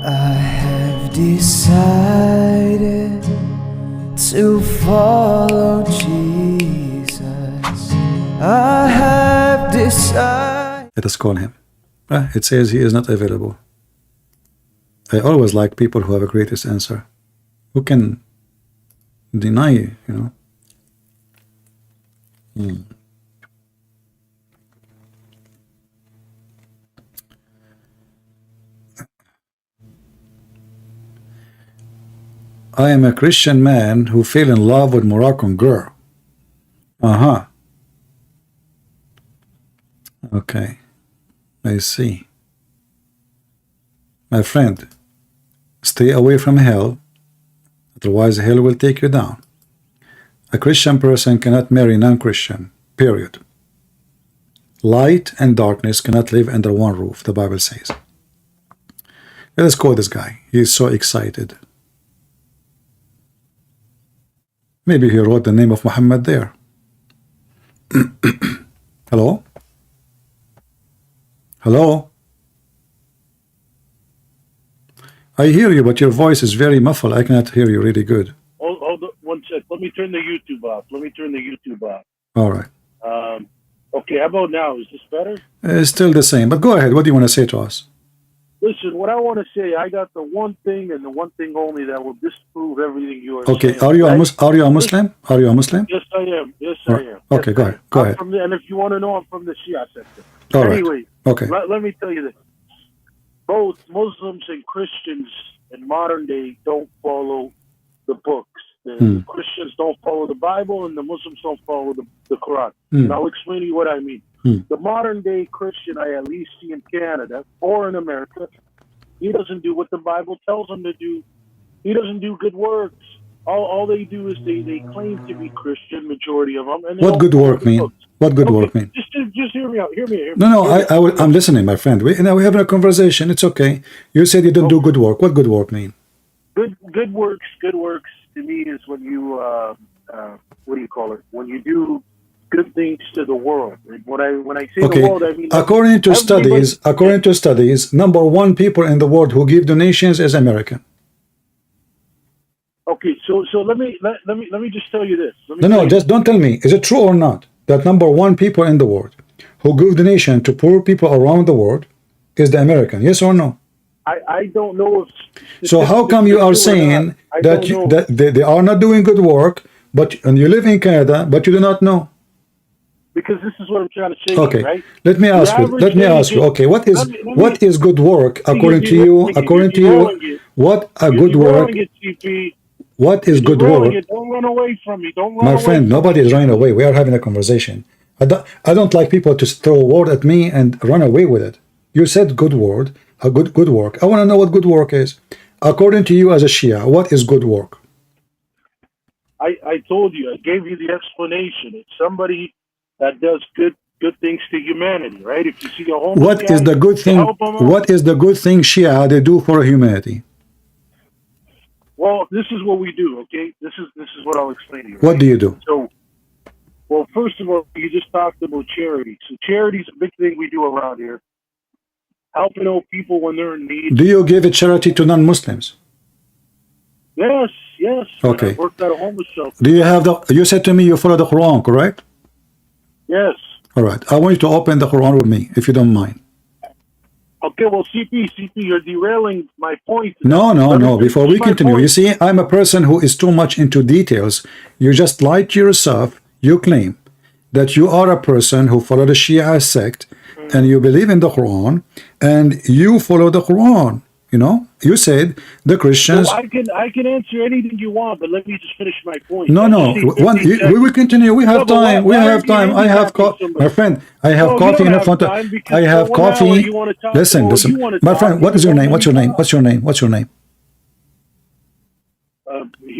I have decided to follow Jesus. I have decided. Let us call him. It says he is not available. I always like people who have a greatest answer. Who can deny, you know? I am a Christian man who fell in love with Moroccan girl. Okay, I see. My friend, stay away from hell, otherwise hell will take you down. A Christian person cannot marry non-Christian, period. Light and darkness cannot live under one roof, the Bible says. Let us call this guy. He is so excited. Maybe he wrote the name of Muhammad there. Hello? Hello? I hear you, but your voice is very muffled. I cannot hear you really good. Hold on one sec. Let me turn the YouTube off. All right. Okay, how about now? Is this better? It's still the same, but go ahead. What do you want to say to us? Listen, what I want to say, I got the one thing and the one thing only that will disprove everything you are Okay, saying. are you a Muslim? Are you a Muslim? Yes, I am. Yes, I am. Okay, Yes, go ahead. Go ahead. And if you want to know, I'm from the Shia sector. All right. Anyway, Okay. let me tell you this. Both Muslims and Christians in modern day don't follow the books. The Christians don't follow the Bible, and the Muslims don't follow the Qur'an. And I'll explain to you what I mean. The modern day Christian I at least see in Canada or in America, he doesn't do what the Bible tells him to do. He doesn't do good works. All they do is they claim to be Christian, majority of them. And What good work mean? What good work mean? Just hear me out. Hear me. No, I'm listening, my friend. We're having a conversation. It's okay. You said you don't do good work. What good work mean? Good works to me is when you what do you call it? When you do good things to the world. When I say the world, I mean according to studies, number one people in the world who give donations is American. Okay, so let me just tell you this. Just don't tell me. Is it true or not that number one people in the world who give donation to poor people around the world is the American? Yes or no? I don't know if. So how come you are saying that they are not doing good work, and you live in Canada, but you do not know? Because this is what I'm trying to say. Okay, right? let me ask you. Okay, what is good work according to you? What a good work? What is good work? Don't run away from me. My friend, nobody is running away. We are having a conversation. I don't like people to throw a word at me and run away with it. You said good word, a good work. I want to know what good work is. According to you as a Shia, what is good work? I told you. I gave you the explanation. It's somebody that does good things to humanity, right? If you see a homeless what is the good thing? What is the good thing Shia they do for humanity? Well, this is what we do, okay? This is what I'll explain to you. What do you do? So, well, first of all, you just talked about charity. So charity is a big thing we do around here. Helping out people when they're in need. Do you give a charity to non-Muslims? Yes. Okay. I worked at a homeless shelter. Do you have you said to me you follow the Quran, correct? Yes. All right. I want you to open the Quran with me, if you don't mind. Okay, well, CP, you're derailing my point. No. Before we continue, you see, I'm a person who is too much into details. You just lied to yourself. You claim that you are a person who follow the Shia sect, and you believe in the Quran, and you follow the Quran. You know, you said the Christians. So I can answer anything you want, but let me just finish my point. No. We will continue. We have time. I have coffee, my friend. I have coffee in front of. I have coffee. Listen. My friend, what is your name? What's your name?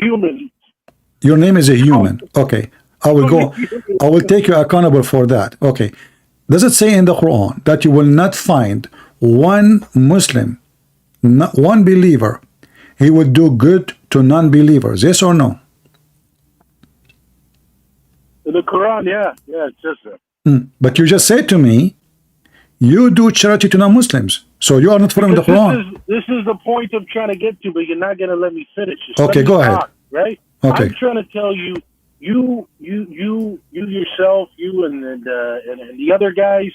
Human. Your name is a human. Okay. I will take you accountable for that. Okay. Does it say in the Quran that you will not find one Muslim, not one believer, he would do good to non-believers? Yes or no? In the Quran, yeah, it says that. But you just said to me, you do charity to non-Muslims. So you are not following the Quran. This is the point I'm trying to get to, but you're not going to let me finish. Just let Okay, me go ahead. talk, right? Okay. I'm trying to tell you, you yourself, you and the other guys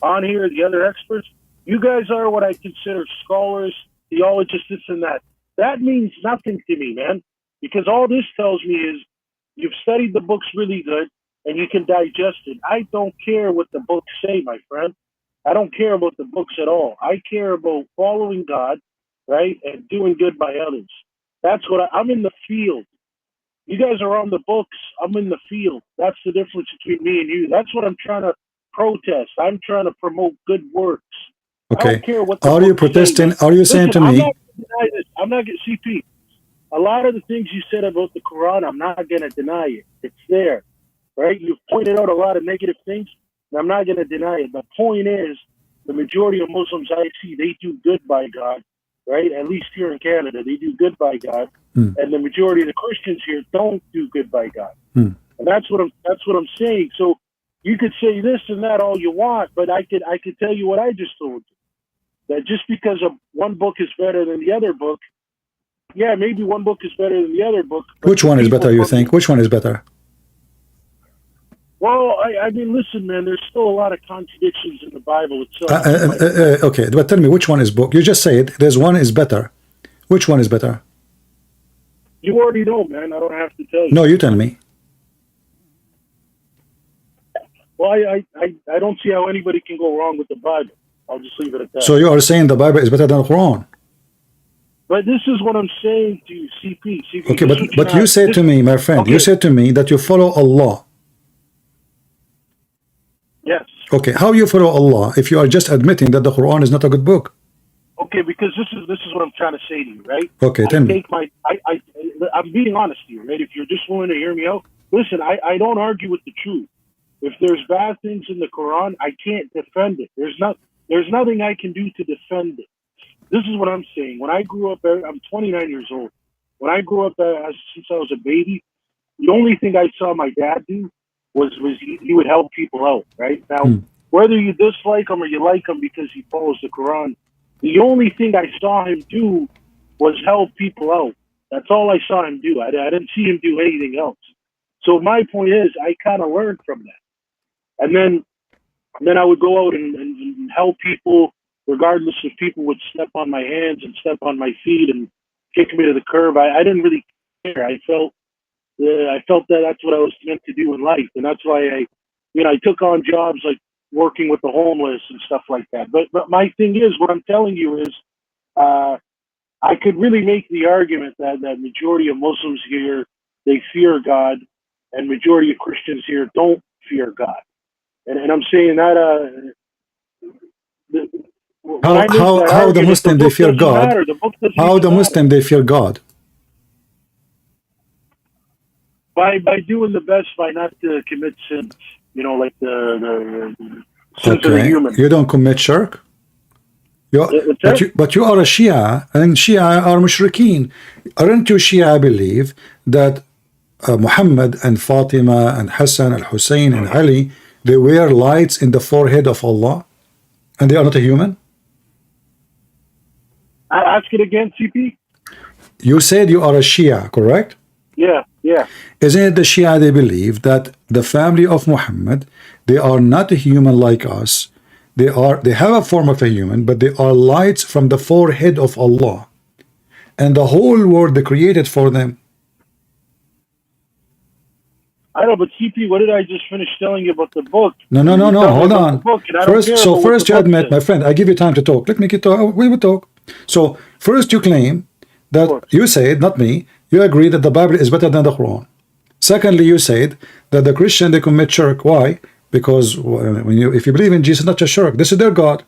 on here, the other experts, you guys are what I consider scholars, theologists, this and that. That means nothing to me, man, because all this tells me is you've studied the books really good and you can digest it. I don't care what the books say, my friend. I don't care about the books at all. I care about following God, right, and doing good by others. That's what I'm in the field. You guys are on the books. I'm in the field. That's the difference between me and you. That's what I'm trying to protest. I'm trying to promote good works. I Okay. don't care what the Are you books say, protesting? man. Are you saying Listen, to I'm me? not going to deny this. I'm not going to CP. A lot of the things you said about the Quran, I'm not going to deny it. It's there, right? You've pointed out a lot of negative things, and I'm not going to deny it. The point is, the majority of Muslims I see, they do good by God, right? At least here in Canada, they do good by God, and the majority of the Christians here don't do good by God, and that's what I'm saying. So you could say this and that all you want, but I could tell you what I just told you, that just because of one book is better than the other book, yeah, maybe one book is better than the other book. Which one is better, you think? Which one is better? Well, I mean, listen, man, there's still a lot of contradictions in the Bible itself. Okay, but tell me, which one is book? You just said there's one is better. Which one is better? You already know, man. I don't have to tell you. No, you tell me. Well, I don't see how anybody can go wrong with the Bible. I'll just leave it at that. So you are saying the Bible is better than the Quran? But this is what I'm saying to you, CP. Okay, but you said to me, my friend, okay. You said to me that you follow Allah. Yes. Okay, how you follow Allah if you are just admitting that the Quran is not a good book? Okay, because this is what I'm trying to say to you, right? Okay, tell me. I'm being honest to you, right? If you're just willing to hear me out, listen, I don't argue with the truth. If there's bad things in the Quran, I can't defend it. There's nothing I can do to defend it. This is what I'm saying. When I grew up, I'm 29 years old. When I grew up since I was a baby, the only thing I saw my dad do was he would help people out, right? Now, whether you dislike him or you like him because he follows the Quran, the only thing I saw him do was help people out. That's all I saw him do. I didn't see him do anything else. So my point is, I kind of learned from that. And then I would go out and help people, regardless if people would step on my hands and step on my feet and kick me to the curb. I didn't really care. I felt that that's what I was meant to do in life, and that's why I took on jobs like working with the homeless and stuff like that. But my thing is, what I'm telling you is, I could really make the argument that majority of Muslims here, they fear God, and majority of Christians here don't fear God. And I'm saying that how the Muslim they fear God? How the Muslim they fear God? By doing the best, by not to commit sins, like the sins of the human. You don't commit shirk. But you are a Shia, and Shia are mushrikeen. Aren't you Shia? I believe that Muhammad and Fatima and Hassan al Hussein and Ali, they wear lights in the forehead of Allah, and they are not a human. Ask it again, CP. You said you are a Shia, correct? Yeah. Isn't it the Shia they believe that the family of Muhammad, they are not a human like us? They have a form of a human, but they are lights from the forehead of Allah, and the whole world they created for them. I know, but CP, what did I just finish telling you about the book? No. Hold on. First you admit, my friend, I give you time to talk. Let me get talk. We will talk. So first you claim that you said, not me, you agree that the Bible is better than the Quran. Secondly, you said that the Christian they commit shirk. Why? Because if you believe in Jesus, not just shirk, this is their God.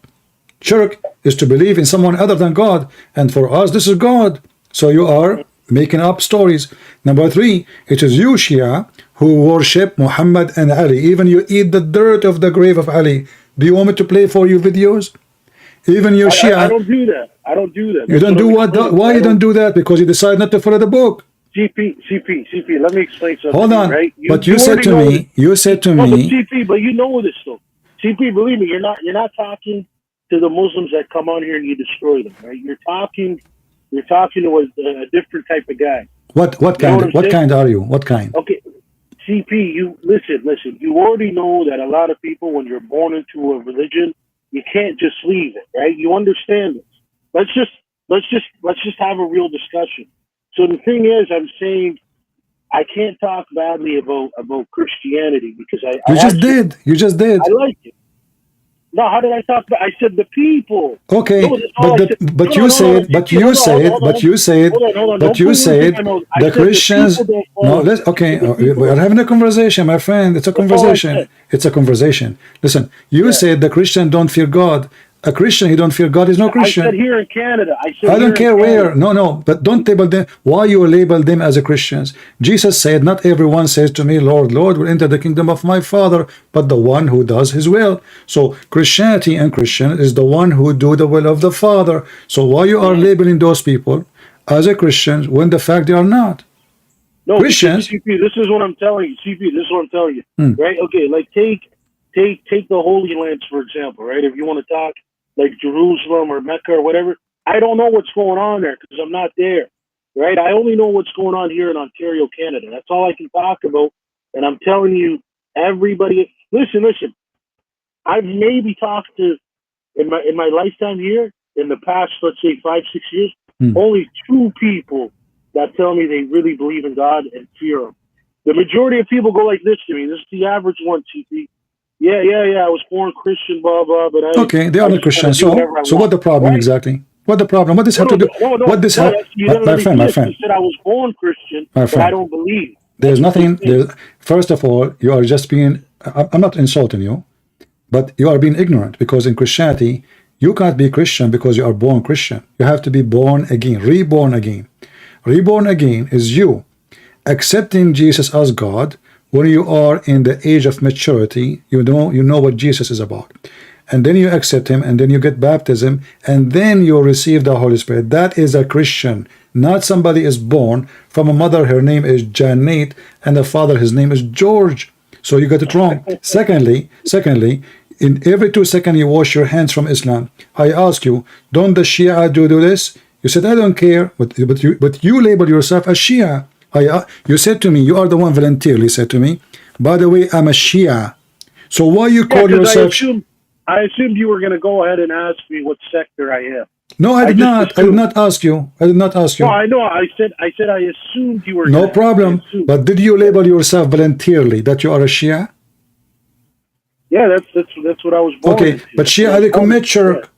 Shirk is to believe in someone other than God, and for us, this is God. So you are making up stories. Number three, it is you, Shia, who worship Muhammad and Ali. Even you eat the dirt of the grave of Ali. Do you want me to play for you videos? Even your Shia. I don't do that. You don't do what? Why you don't do that? Because you decide not to follow the book. CP, let me explain something. Hold on, right? But you said to me, CP, but you know this though. CP, believe me, you're not talking to the Muslims that come on here and you destroy them, right? You're talking to a different type of guy. What kind? What kind are you? What kind? Okay, CP, you listen. You already know that a lot of people, when you're born into a religion, you can't just leave it, right? You understand this. Let's just have a real discussion. So the thing is, I'm saying I can't talk badly about Christianity because You just did. You just did. I like it. No, how did I talk about? I said the people. Okay, No, but you said the Christians. No, let's. Okay, we are having a conversation, my friend. It's a conversation. It's a conversation. Listen, you said the Christian don't fear God. A Christian, he don't fear God, is no Christian. I said here in Canada. I don't care where. No, but don't label them. Why you label them as a Christians? Jesus said, not everyone says to me, Lord, Lord, will enter the kingdom of my Father, but the one who does his will. So Christianity and Christian is the one who do the will of the Father. So why you are labeling those people as a Christians when the fact they are not? No, Christians. CP, this is what I'm telling you. CP, this is what I'm telling you. Right? Okay, like take the Holy Lands, for example, right? If you want to talk like Jerusalem or Mecca or whatever, I don't know what's going on there because I'm not there, right? I only know what's going on here in Ontario, Canada. That's all I can talk about. And I'm telling you, everybody, listen. I've maybe talked to, in my lifetime here, in the past, let's say 5-6 years, only 2 people that tell me they really believe in God and fear Him. The majority of people go like this to me. This is the average one, TP. Yeah. I was born Christian, blah blah. But okay, they are not Christian. So what the problem exactly? What the problem? What this have to do? What this have? My friend. You said I was born Christian, but I don't believe. There's nothing. First of all, you are just being. I'm not insulting you, but you are being ignorant because in Christianity you can't be Christian because you are born Christian. You have to be born again, reborn again. Reborn again is you accepting Jesus as God. When you are in the age of maturity, you know what Jesus is about, and then you accept him, and then you get baptism, and then you receive the Holy Spirit. That is a Christian, not somebody is born from a mother, her name is Janet, and the father, his name is George. So you got it wrong. Secondly, in every 2 seconds you wash your hands from Islam. I ask you, don't the Shia do this? You said I don't care, but you label yourself as Shia. You said to me, you are the one voluntarily said to me, by the way, I'm a Shia. So why you call yourself? I assumed you were going to go ahead and ask me what sector I am. No, I did not. I did not ask you. I did not ask you. No, I know. I said I assumed you were. No problem. But did you label yourself voluntarily that you are a Shia? Yeah, that's what I was born Okay, into. but Shia they commit shirk.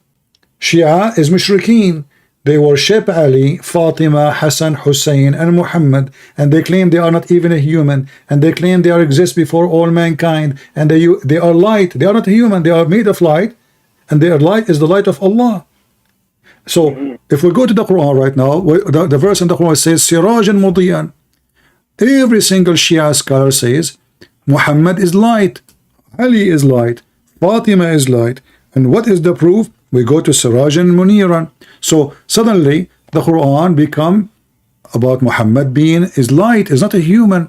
Shia is mushrikeen. They worship Ali, Fatima, Hassan, Hussein, and Muhammad, and they claim they are not even a human, and they claim they exist before all mankind, and they are light. They are not human. They are made of light, and their light is the light of Allah. So if we go to the Quran right now, the verse in the Quran says, Sirajan Mudiyan. Every single Shia scholar says, Muhammad is light, Ali is light, Fatima is light. And what is the proof? We go to Sirajan Muniran. So suddenly the Quran become about Muhammad being is light, is not a human.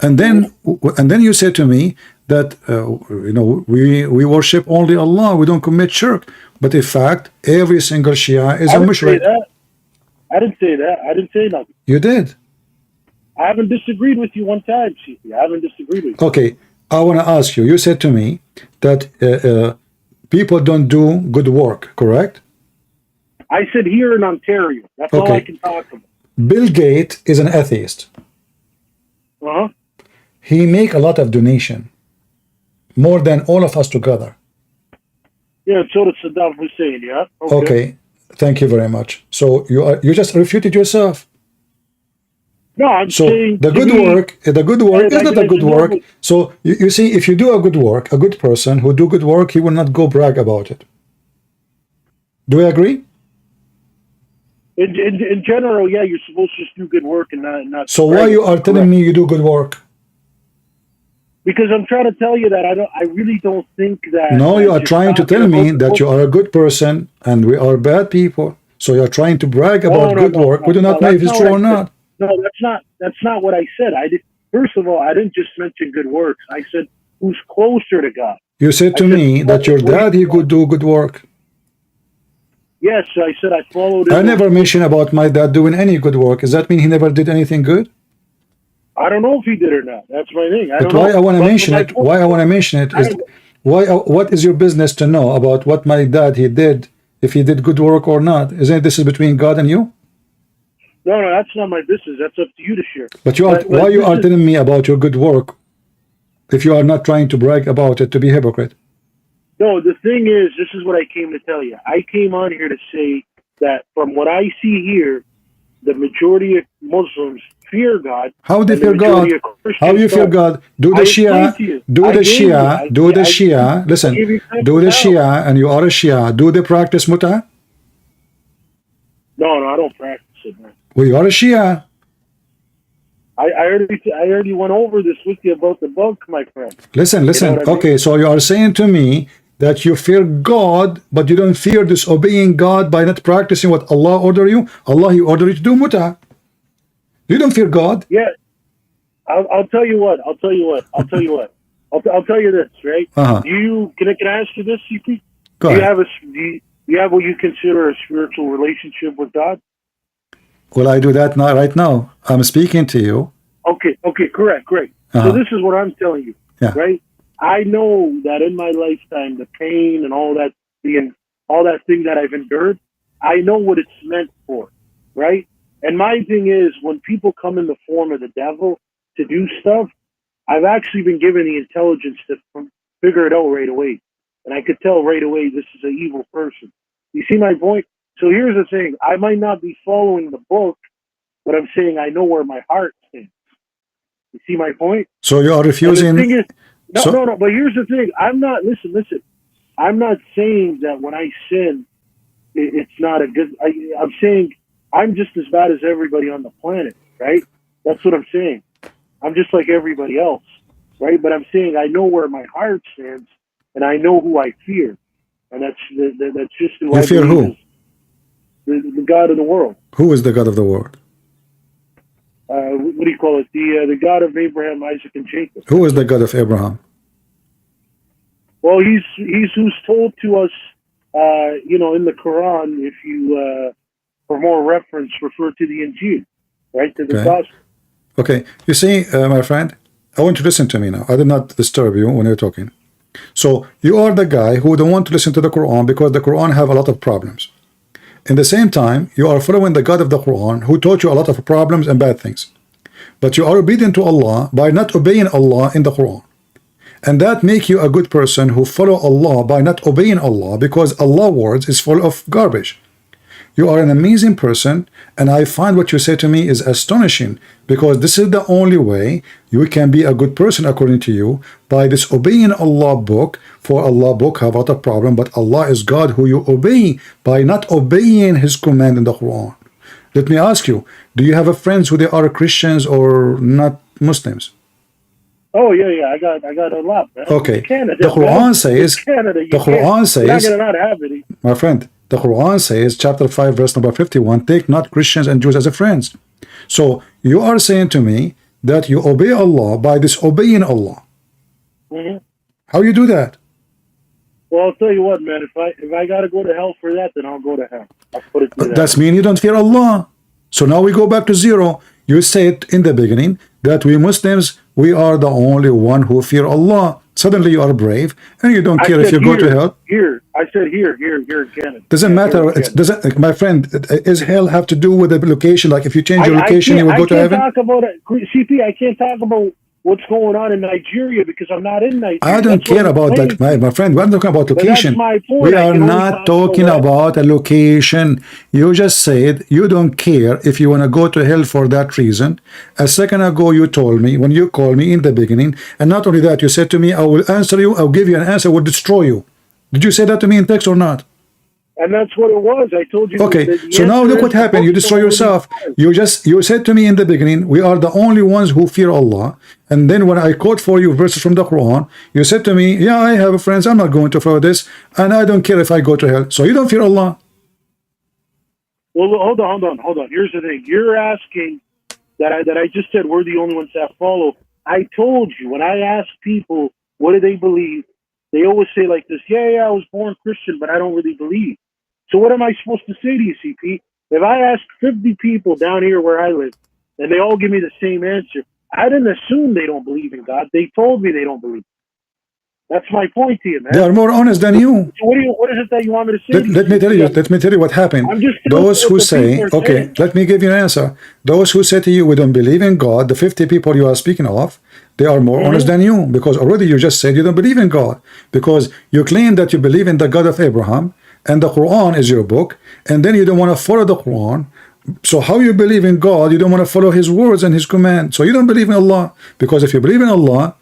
And then you say to me that we worship only Allah, we don't commit shirk. But in fact, every single Shia is a mushrik. I didn't say that. I didn't say nothing. You did. I haven't disagreed with you one time, CP. I haven't disagreed with you. Okay, I want to ask you. You said to me that people don't do good work, correct? I said here in Ontario. That's all I can talk about. Bill Gates is an atheist. Uh-huh. He make a lot of donation, more than all of us together. Yeah, so does Saddam Hussein, yeah? Okay, thank you very much. So you just refuted yourself. No, I'm saying the good work is not a good work. So you see, if you do a good work, a good person who do good work, he will not go brag about it. Do you agree? In general, yeah, you're supposed to just do good work and not. So why you are telling me you do good work? Because I'm trying to tell you that I really don't think that. No, you are trying to tell me that you are a good person and we are bad people. So you are trying to brag about good work. We do not know if it's true or not. No, that's not what I said. First of all, I didn't just mention good works. I said who's closer to God. You said to me that your dad he could do good work. Yes, I said I followed I him. never mentioned about my dad doing any good work. Does that mean he never did anything good? I don't know if he did or not. That's my thing. I But don't why know. I want to But mention my it? point, Why I want to mention it I is don't, why? What is your business to know about what my dad he did? If he did good work or not? Isn't this is between God and you? no, that's not my business. That's up to you to share. But you are why But you this are is telling me about your good work if you are not trying to brag about it to be hypocrite? no. The thing is, this is what I came to tell you. I came on here to say that from what I see here, the majority of Muslims fear God, How they and the fear majority God? of How Christians you fear don't. God? Do the I explained Shia, to you. do I the gave you. Shia, do the Shia. I Listen, gave you do examples the how. Shia, and you are a Shia. Do they practice muta? No, I don't practice it, man. We are a Shia. I already went over this with you about the book, my friend. Listen, You know listen. what I mean? Okay, so you are saying to me that you fear God, but you don't fear disobeying God by not practicing what Allah ordered you. Allah, He ordered you to do muta. You don't fear God. Yeah, I'll tell you what. I'll tell you what. I'll tell you what. I'll tell you this, right? Uh-huh. Can I ask you this, CP? Go Do you ahead. have you have what you consider a spiritual relationship with God? Will I do that now? Right now, I'm speaking to you. Okay, correct, great. So Uh-huh. this is what I'm telling you, Yeah. right? I know that in my lifetime, the pain and all that, all that thing that I've endured, I know what it's meant for, right? And my thing is, when people come in the form of the devil to do stuff, I've actually been given the intelligence to figure it out right away. And I could tell right away this is an evil person. You see my point? So here's the thing. I might not be following the book, but I'm saying I know where my heart stands. You see my point? So you are And the refusing. thing is, So no, but here's the thing. I'm not, listen. I'm not saying that when I sin, it's not a good, I'm saying I'm just as bad as everybody on the planet, right? That's what I'm saying. I'm just like everybody else, right? But I'm saying I know where my heart stands, and I know who I fear, and that's just who you I fear believe who? is the God of the world. Who is the God of the world? What do you call it? The God of Abraham, Isaac, and Jacob. Who is the God of Abraham? Well, he's who's told to us, in the Quran. If you, for more reference, refer to the Injil, right, to the Okay. Gospel. Okay. You see, my friend, I want you to listen to me now. I did not disturb you when you're talking. So you are the guy who don't want to listen to the Quran because the Quran have a lot of problems. In the same time, you are following the God of the Quran who taught you a lot of problems and bad things. But you are obedient to Allah by not obeying Allah in the Quran. And that make you a good person who follow Allah by not obeying Allah because Allah's words is full of garbage. You are an amazing person, and I find what you say to me is astonishing because this is the only way you can be a good person according to you by disobeying Allah book. For Allah book have a lot of problem, but Allah is God who you obey by not obeying His command in the Quran. Let me ask you: do you have a friends who they are Christians or not Muslims? Oh yeah, I got a lot, man. Okay, It's Canada, the man. Quran It's says. Canada. The Quran You're not says. gonna not have it. My friend, the Quran says, chapter 5, verse number 51, take not Christians and Jews as a friends. So you are saying to me that you obey Allah by disobeying Allah. Mm-hmm. How you do that? Well, I'll tell you what, man. If I gotta go to hell for that, then I'll go to hell. I'll put it to you that That's way. mean you don't fear Allah. So now we go back to zero. You said in the beginning that we Muslims, we are the only one who fear Allah. Suddenly you are brave and you don't I care if said you go to hell. here. I said here in Canada. Doesn't Yeah, matter. here in It Canada. doesn't, my friend. Is hell have to do with the location? Like if you change your location, you will I go to can't heaven. talk about it, CP. I can't talk about what's going on in Nigeria because I'm not in Nigeria. I don't That's what care I'm about that, explaining. my friend. We're not talking about But that's location. my point. We I are can only not talk talking about about a location. You just said you don't care if you want to go to hell for that reason. A second ago, you told me, when you called me in the beginning, and not only that, you said to me, I will answer you, I'll give you an answer, I will destroy you. Did you say that to me in text or not? And that's what it was. I told you. Okay, The so now answer look is what the happened. You books destroy don't really yourself. matter. You said to me in the beginning, we are the only ones who fear Allah. And then when I quote for you verses from the Quran, you said to me, yeah, I have friends, I'm not going to follow this, and I don't care if I go to hell. So you don't fear Allah. Well, hold on. Here's the thing. You're asking that I just said we're the only ones that follow. I told you when I ask people what do they believe, they always say like this. Yeah, I was born Christian, but I don't really believe. So what am I supposed to say to you, CP? If I ask 50 people down here where I live, and they all give me the same answer, I didn't assume they don't believe in God. They told me they don't believe. That's my point to you, man. They are more honest than you. So what is it that you want me to say? Let me tell you. Let me tell you what happened. I'm just Those who say, okay, saying. let me give you an answer. Those who say to you, we don't believe in God, the 50 people you are speaking of, they are more honest than you, because already you just said you don't believe in God, because you claim that you believe in the God of Abraham, and the Quran is your book, and then you don't want to follow the Quran. So how you believe in God, you don't want to follow his words and his command. So you don't believe in Allah, because if you believe in Allah,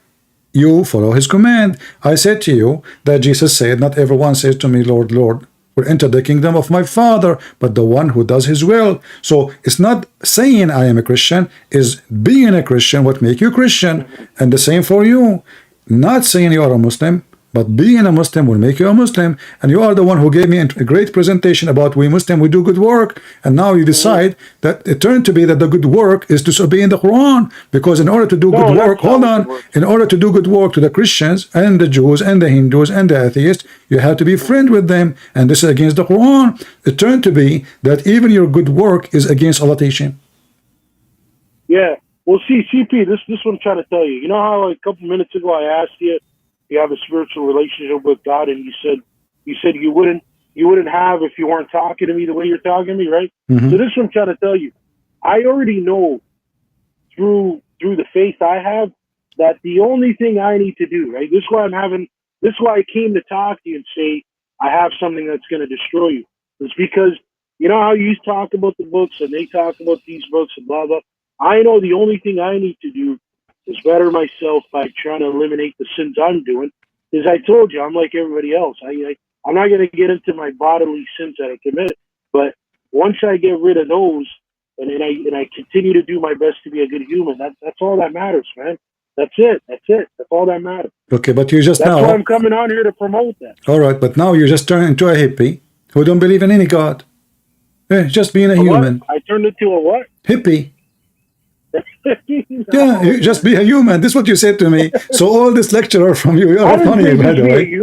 you follow his command. I said to you that Jesus said, not everyone says to me, Lord, Lord, will enter the kingdom of my Father, but the one who does his will. So it's not saying I am a Christian, is being a Christian what make you Christian. And the same for you. Not saying you are a Muslim, but being a Muslim will make you a Muslim. And you are the one who gave me a great presentation about we Muslim, we do good work. And now you decide that it turned to be that the good work is disobeying the Quran. Because in order to do good work, hold on, in order to do good work to the Christians and the Jews and the Hindus and the atheists, you have to be friend with them. And this is against the Quran. It turned to be that even your good work is against Allah teaching. Yeah. Well, see, CP, this is what I'm trying to tell you. You know how a couple minutes ago I asked you, you have a spiritual relationship with God, and you said you wouldn't have if you weren't talking to me the way you're talking to me, right? So this is what I'm trying to tell you. I already know through the faith I have that the only thing I need to do, right? This is why I came to talk to you and say I have something that's going to destroy you. It's because you know how you talk about the books and they talk about these books and blah blah. I know the only thing I need to do is better myself by trying to eliminate the sins I'm doing. As I told you, I'm like everybody else. I'm not going to get into my bodily sins that I commit, but once I get rid of those, and I continue to do my best to be a good human, that's all that matters, man. That's it. That's all that matters. Okay, but you just That's now. why I'm coming on here to promote that. All right, but now you just turn into a hippie who don't believe in any God. Just being a human. What? I turned into a what? Hippie. Yeah, you just be a human. This is what you said to me. So all this lecture from you are funny, by the way.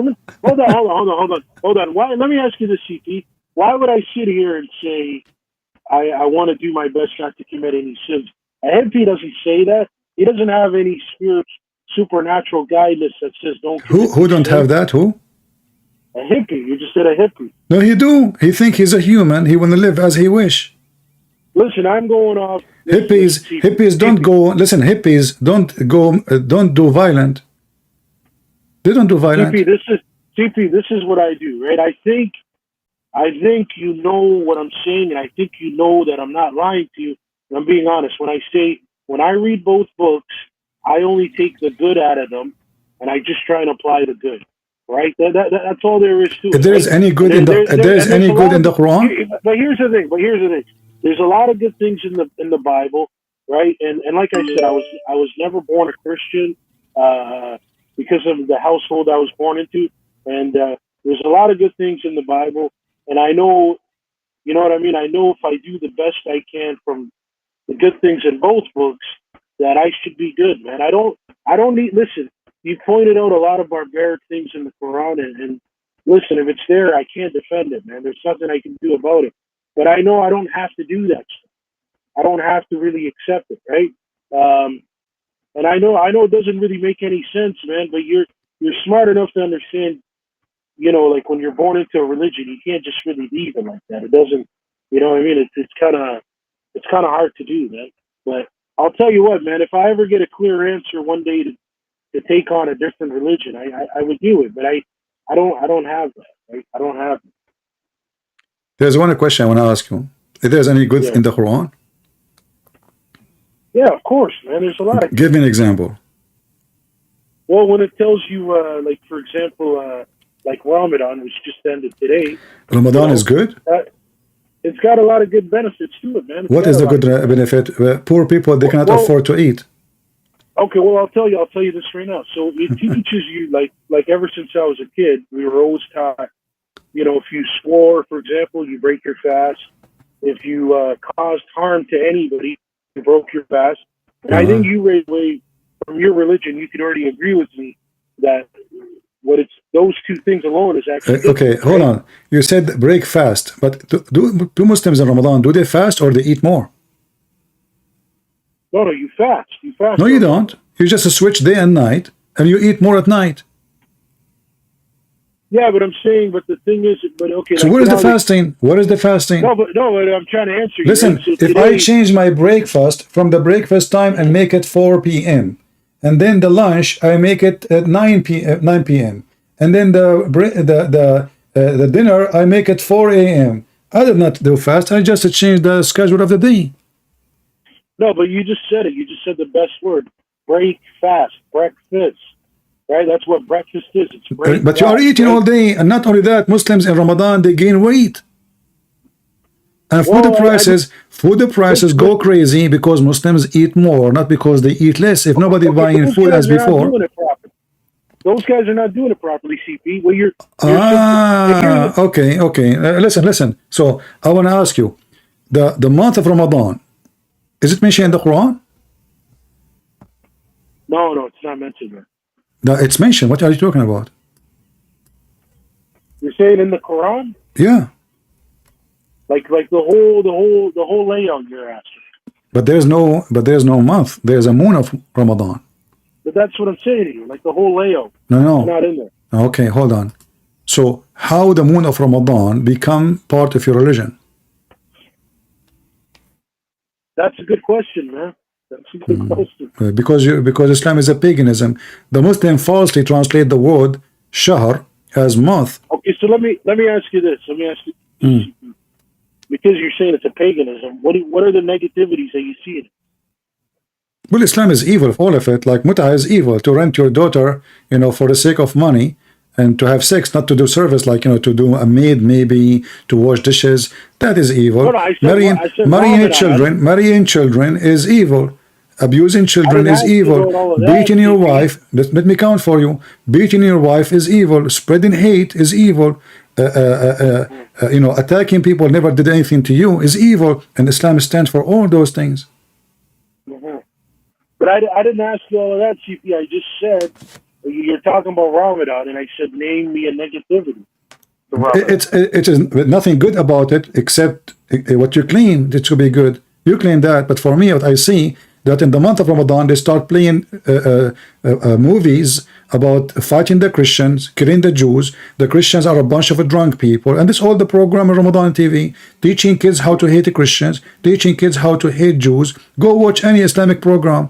Hold on. Why? Let me ask you this, CP. Why would I sit here and say I want to do my best not to commit any sins? A hippie doesn't say that. He doesn't have any supernatural guidance that says don't commit Who don't have that? Who? A hippie. You just said a hippie. No, he do. He think he's a human. He want to live as he wish. Listen, I'm going off. Hippies don't go. Listen, hippies don't do violent. They don't do violent. CP, this is what I do, right? I think you know what I'm saying, and I think you know that I'm not lying to you. And I'm being honest. When I read both books, I only take the good out of them, and I just try and apply the good. Right? That's all there is to it. If there is any good in the Quran. But here's the thing. There's a lot of good things in the Bible, right? And like I said, I was never born a Christian because of the household I was born into, and there's a lot of good things in the Bible, and I know, you know what I mean. I know if I do the best I can from the good things in both books, that I should be good, man. I don't need. Listen, you pointed out a lot of barbaric things in the Quran, and listen, if it's there, I can't defend it, man. There's nothing I can do about it. But I know I don't have to do that stuff. I don't have to really accept it, right? And I know it doesn't really make any sense, man. But you're smart enough to understand, you know, like when you're born into a religion, you can't just really leave it like that. It doesn't, you know what I mean? It's kind of hard to do, man. But I'll tell you what, man. If I ever get a clear answer one day to take on a different religion, I would do it. But I don't have that, right? I don't have it. There's one question I want to ask you. If there's any good in the Quran? Yeah, of course, man. There's a lot of. Give me an example. Well, when it tells you, like for example, like Ramadan, which just ended today. Ramadan is good? It's got a lot of good benefits to it, man. What is the good benefit? Poor people, they cannot afford to eat. Okay, well, I'll tell you this right now. So it teaches you, like ever since I was a kid, we were always taught, you know, if you swore, for example, you break your fast. If you caused harm to anybody, you broke your fast. And I think you, from your religion, you could already agree with me that what it's those two things alone is actually okay, hold on. You said break fast, but do Muslims in Ramadan, do they fast or they eat more? No, you fast. You fast. No, you don't. You just switch day and night, and you eat more at night. Yeah, but I'm saying, but the thing is, but okay. So like, what is the now, fasting? What is the fasting? No, but I'm trying to answer you. Listen, right? So if today, I change my breakfast from the breakfast time and make it 4 p.m., and then the lunch I make it at 9 p.m., and then the dinner I make it 4 a.m. I did not do fast. I just changed the schedule of the day. No, but you just said it. You just said the best word. Break fast. Breakfast. Right? That's what breakfast is. It's break But you are fast, eating right? all day, and not only that, Muslims in Ramadan they gain weight. And food prices go crazy because Muslims eat more, not because they eat less. If nobody buying food as before. Those guys are not doing it properly, CP. Well, you're okay. Listen. So I want to ask you, the month of Ramadan, is it mentioned in the Quran? No, it's not mentioned there. No, it's mentioned. What are you talking about? You're saying in the Quran? Yeah. Like the whole layout you're asking. But there's no month. There's a moon of Ramadan. But that's what I'm saying to you. Like the whole layout. No. It's not in there. Okay, hold on. So how the moon of Ramadan become part of your religion? That's a good question, man. That's a good question. Because Islam is a paganism. The Muslim falsely translate the word shahr as month. Okay, so let me ask you this. Let me ask you because you're saying it's a paganism. What are the negativities that you see in it? Well, Islam is evil, all of it. Like mut'a is evil, to rent your daughter, for the sake of money, and to have sex, not to do service, like to do a maid, maybe to wash dishes. That is evil. No, I said marrying children is evil. Abusing children is evil. Beating your wife, let me count for you. Beating your wife is evil. Spreading hate is evil. Attacking people never did anything to you is evil. And Islam stands for all those things. But I didn't ask you all of that, CP. I just said you're talking about Ramadan, and I said name me a negativity. It is nothing good about it except what you claim. It should be good. You claim that, but for me, what I see that in the month of Ramadan they start playing movies about fighting the Christians, killing the Jews. The Christians are a bunch of drunk people, and this all the program on Ramadan TV, teaching kids how to hate the Christians, teaching kids how to hate Jews. Go watch any Islamic program.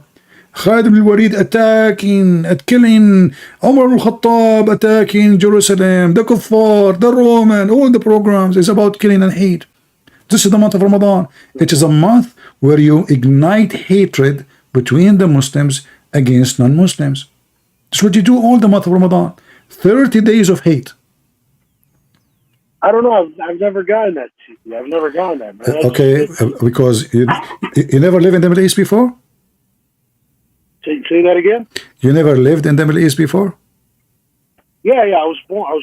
Khalid ibn al-Walid attacking, killing, Umar al-Khattab attacking Jerusalem, the Kuffar, the Roman, all the programs is about killing and hate. This is the month of Ramadan. It is a month where you ignite hatred between the Muslims against non-Muslims. That's what you do all the month of Ramadan. 30 days of hate. I don't know. I've never gotten that. I've never gotten that, man. Okay, because you never lived in the Middle East before? Say that again? You never lived in the Middle East before? Yeah. I was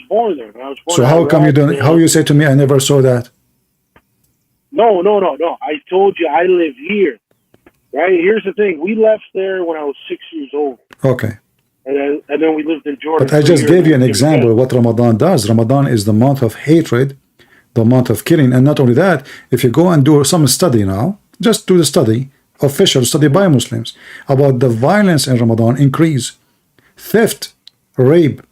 born there. Man. I was born so how come you don't? How you say to me, I never saw that? No. I told you I live here. Right? Here's the thing. We left there when I was 6 years old. Okay. And then we lived in Jordan. But I just gave you an example of what Ramadan does. Ramadan is the month of hatred, the month of killing. And not only that, if you go and do some study now, just do the study, official study by Muslims, about the violence in Ramadan increase. Theft, rape,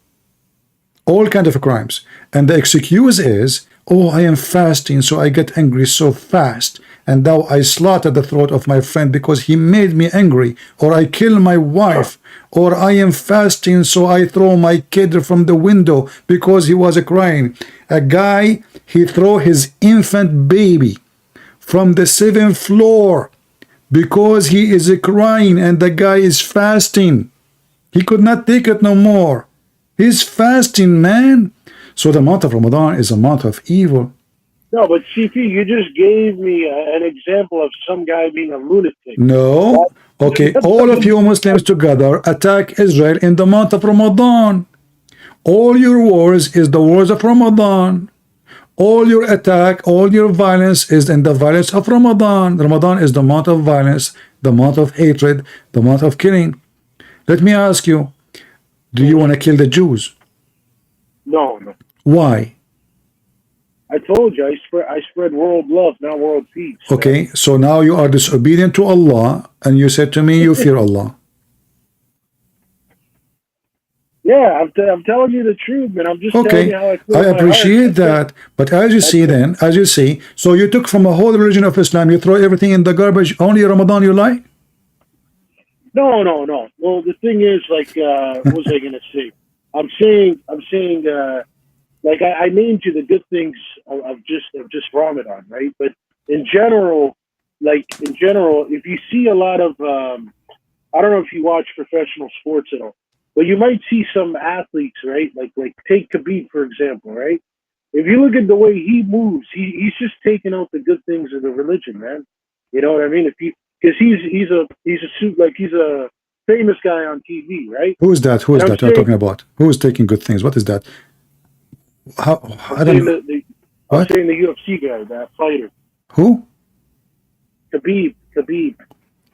all kinds of crimes. And the excuse is, oh, I am fasting, so I get angry so fast. And now I slaughter the throat of my friend because he made me angry. Or I kill my wife. Or I am fasting, so I throw my kid from the window because he was crying. A guy, he threw his infant baby from the 7th floor because he is crying and the guy is fasting. He could not take it no more. He's fasting, man. So the month of Ramadan is a month of evil. No, but CP, you just gave me an example of some guy being a lunatic. No. Okay, all of you Muslims together attack Israel in the month of Ramadan. All your wars is the wars of Ramadan. All your attack, all your violence is in the violence of Ramadan. Ramadan is the month of violence, the month of hatred, the month of killing. Let me ask you, do you want to kill the Jews? No, no. Why? I told you I spread world love, not world peace. Okay, so now you are disobedient to Allah, and you said to me you fear Allah. Yeah, I'm telling you the truth, man. I'm just telling Okay, you how I feel. I in my appreciate heart. that. But as you see then, as you see, so you took from a whole religion of Islam, you throw everything in the garbage, only Ramadan you lie? No, no, no. Well, the thing is, like, what was I going to say? I'm saying, like, I named you the good things of just Ramadan, right? But in general, if you see a lot of, I don't know if you watch professional sports at all, but you might see some athletes, right? Like take Khabib, for example, right? If you look at the way he moves, he's just taking out the good things of the religion, man. You know what I mean? Because he's a famous guy on TV, right? Who is that? Who is And that you're talking about? Who is taking good things? What is that? How? I don't know. I'm What? saying the UFC guy, that fighter, Who? Khabib.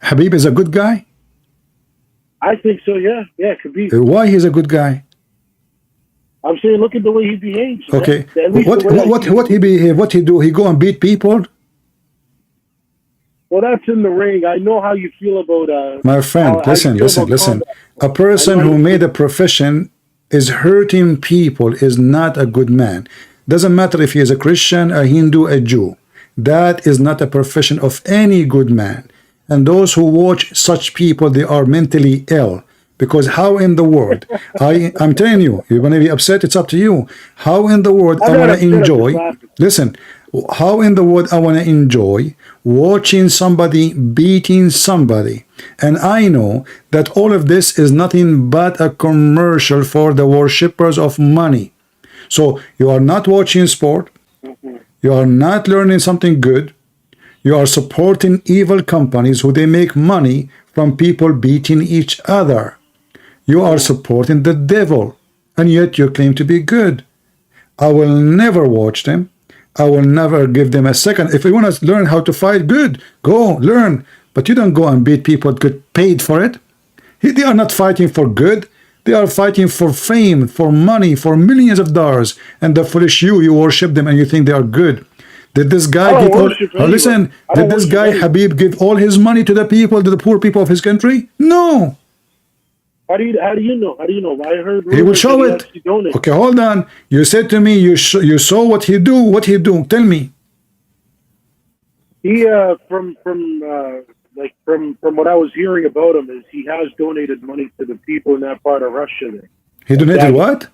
Habib is a good guy? I think so. Yeah, Khabib. Why he's a good guy? I'm saying, look at the way he behaves. Man. Okay. At least What the way I see what he behave? What he do? He go and beat people? Well, that's in the ring. I know how you feel about. My friend, how you feel about listen. combat. A person I know who how you made feel. a profession is hurting people is not a good man. Doesn't matter if he is a Christian, a Hindu, a Jew. That is not a profession of any good man. And those who watch such people, they are mentally ill. Because how in the world, I'm telling you, you're going to be upset, it's up to you. How in the world I'm I not want to upset, I'm just enjoy, laughing. listen, how in the world I want to enjoy watching somebody beating somebody. And I know that all of this is nothing but a commercial for the worshippers of money. So you are not watching sport, you are not learning something good, you are supporting evil companies who they make money from people beating each other. You are supporting the devil, and yet you claim to be good. I will never watch them. I will never give them a second. If you want to learn how to fight, good, go learn. But you don't go and beat people, get paid for it. They are not fighting for good. They are fighting for fame, for money, for millions of dollars. And the foolish you worship them and you think they are good. Did this guy I don't give all, worship anyone. listen, I did don't this worship guy anyone. Habib give all his money to the people, to the poor people of his country? No. How do you know? How do you know? I heard He will rumors show that he it. actually donated. Okay, hold on. You said to me you saw what he do. What he do? Tell me. He from what I was hearing about him is he has donated money to the people in that part of Russia there. He donated what?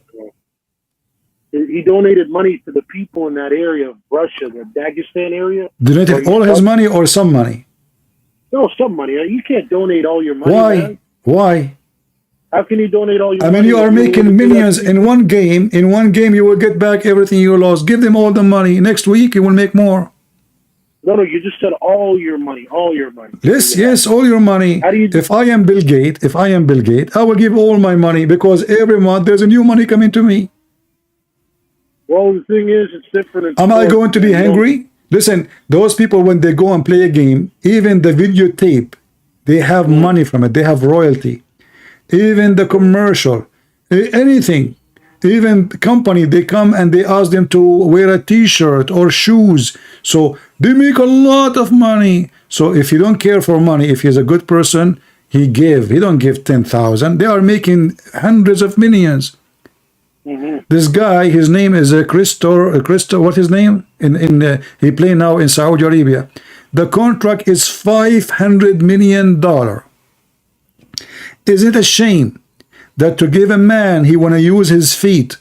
He donated money to the people in that area of Russia, the Dagestan area. Donated all his money or some money? No, some money. You can't donate all your money. Why? Man. Why? How can you donate all your I money? mean, you are if making wouldn't do that millions to in one game. In one game, you will get back everything you lost. Give them all the money. Next week, you will make more. No, you just said all your money, all your money. Yes, all your money. How do you do? If I am Bill Gates, I will give all my money because every month there's a new money coming to me. Well, the thing is, it's different. Am I going to be hungry? Listen, those people, when they go and play a game, even the videotape, they have money from it. They have royalty. Even the commercial, anything, even the company, they come and they ask them to wear a t-shirt or shoes. So they make a lot of money. So if you don't care for money, if he's a good person, he don't give 10,000. They are making hundreds of millions. This guy, his name is Christo, what his name? He play now in Saudi Arabia. The contract is $500 million. Is it a shame that to give a man, he want to use his feet,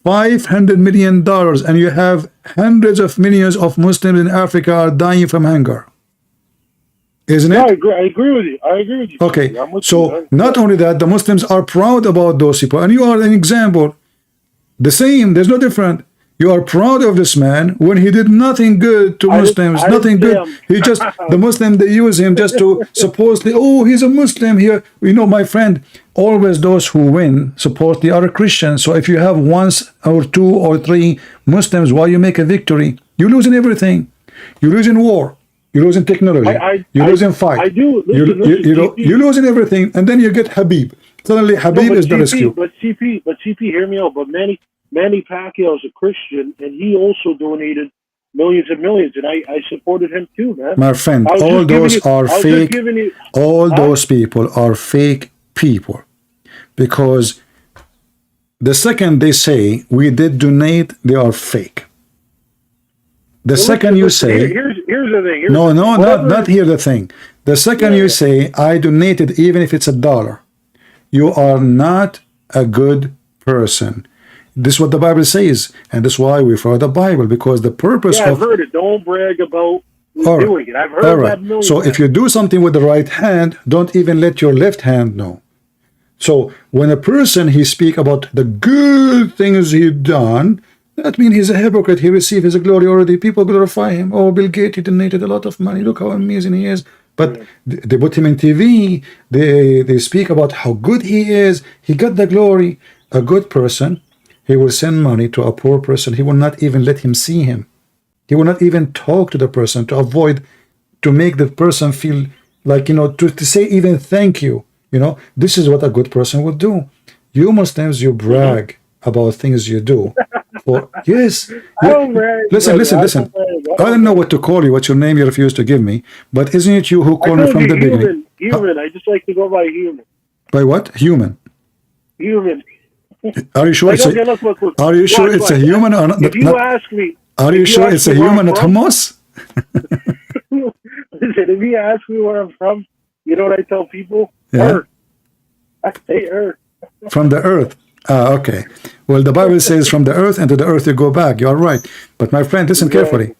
$500 million, and you have hundreds of millions of Muslims in Africa are dying from hunger? Isn't it? No, I agree with you. Okay, I'm with so you. not only that, the Muslims are proud about those people, and you are an example. The same, there's no different. You are proud of this man when he did nothing good to Muslims, nothing good. He just, the Muslim, they use him just to supposedly, oh, he's a Muslim here. You know, my friend, always those who win, supposedly are Christians. So if you have once or two or three Muslims while you make a victory, you lose in everything. You lose in war. You lose in technology. You lose in fight. I do. You lose in everything, and then you get Habib. Suddenly, Habib is the rescue. But CP, hear me out. But Manny Pacquiao is a Christian, and he also donated millions and millions, and I supported him too, man. My friend, I was all just giving those you- are I was just fake. giving you- All those people are fake people, because the second they say we did donate, they are fake. The second you listen, say, here's the thing. Here's no, the no, thing. not Whatever- here the thing. The second you say I donated, even if it's $1, you are not a good person. This is what the Bible says, and that's why we follow the Bible, because the purpose Yeah, I've of heard it. Don't brag about All right. doing it. I've heard all right. that million So times. if you do something with the right hand, don't even let your left hand know. So when a person he speak about the good things he done, that means he's a hypocrite. He received his glory already. People glorify him. Oh, Bill Gates, he donated a lot of money. Look how amazing he is. But they put him in TV. They speak about how good he is. He got the glory. A good person, he will send money to a poor person. He will not even let him see him. He will not even talk to the person to avoid, to make the person feel like, to say even thank you. This is what a good person would do. You Muslims, you brag about things you do. Yes. I don't brag, Listen. brother. I Listen. don't brag. I don't know what to call you, what's your name you refuse to give me, but isn't it you who I called me told from you the beginning? human. I just like to go by human. By what? Human. Human. Are you sure Like, it's okay, a, look. are you sure Watch, it's a watch. human or not? If you ask me, Are you if sure ask it's a me where human I'm at from- hummus? Listen, if you ask me where I'm from, you know what I tell people? Yeah. Earth. I say Earth. From the earth. Okay. Well, the Bible says from the earth and to the earth you go back. You are right. But my friend, listen carefully.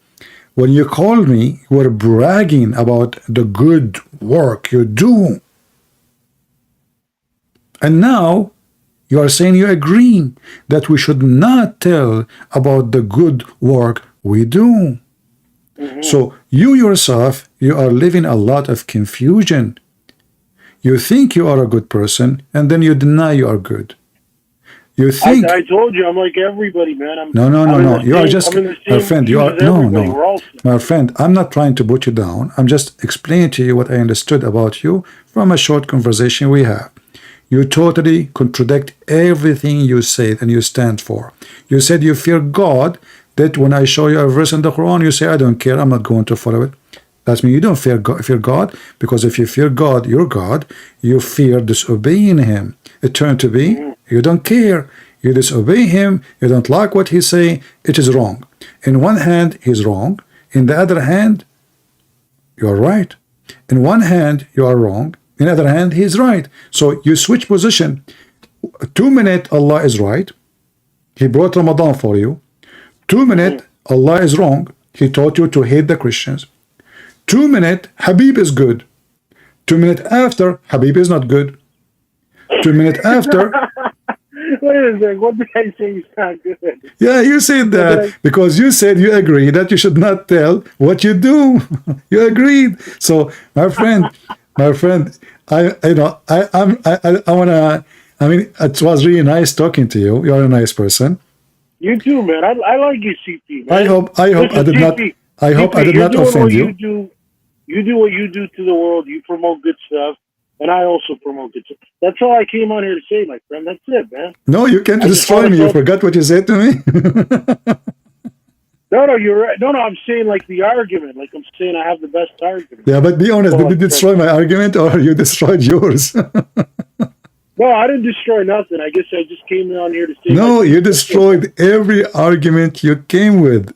When you called me, you were bragging about the good work you do. And now you are saying you agree that we should not tell about the good work we do. So you yourself, you are living a lot of confusion. You think you are a good person, and then you deny you are good. You think I told you, I'm like everybody, man. no. You are just, I'm in the my same friend. You shoes are as everybody. We're all my friend. I'm not trying to put you down. I'm just explaining to you what I understood about you from a short conversation we have. You totally contradict everything you said and you stand for. You said you fear God. That when I show you a verse in the Quran, you say, I don't care. I'm not going to follow it. That means you don't fear God, because if you fear God, your God, you fear disobeying Him. It turned to be you don't care. You disobey Him. You don't like what He say. It is wrong. In one hand, He's wrong. In the other hand, you are right. In one hand, you are wrong. In the other hand, He is right. So you switch position. 2 minutes, Allah is right. He brought Ramadan for you. 2 minutes, Allah is wrong. He taught you to hate the Christians. 2 minutes, Habib is good. 2 minutes after, Habib is not good. 2 minutes after, Wait a second. What did I say? He's not good. yeah, you said that because you said you agree that you should not tell what you do. You agreed. So, my friend, I mean, it was really nice talking to you. You are a nice person. You too, man. I like you, CP, man. I hope I did not. CP, I hope I did you're not doing offend what you. You do what you do to the world. You promote good stuff, and I also promote good stuff. That's all I came on here to say, my friend. That's it, man. No, you can't I just destroy wanna me. You talk- forgot what you said to me. No, you're right. No, I'm saying like the argument. Like I'm saying I have the best argument. Yeah, but be honest. Oh, Did you destroy my argument or you destroyed yours? No, I didn't destroy nothing. I guess I just came on here to say. No, my- you destroyed every argument you came with.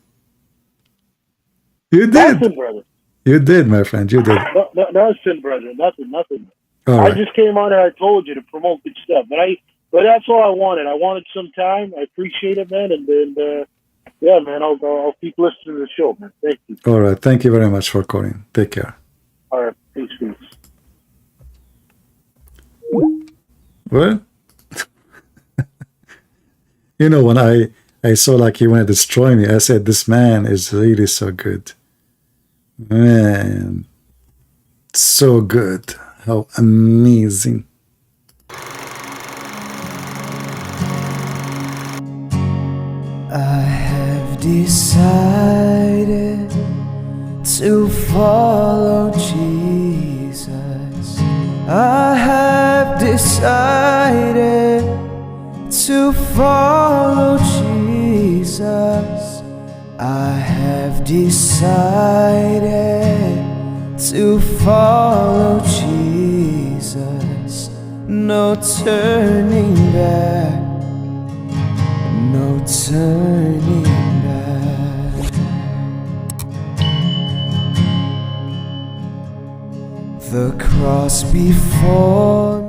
You did. Nothing, brother. You did, my friend. You did. Nothing, brother. Nothing. All I right. just came on here. I told you to promote good stuff, but that's all I wanted. I wanted some time. I appreciate it, man. And then, yeah, man, I'll keep listening to the show, man. Thank you. All right. Thank you very much for calling. Take care. All right, peace. Well, when I saw like he wanted to destroy me, I said, this man is really so good. Man, so good. How amazing. I have decided to follow Jesus. I have decided to follow Jesus. Jesus, I have decided to follow Jesus. No turning back, no turning back. The cross before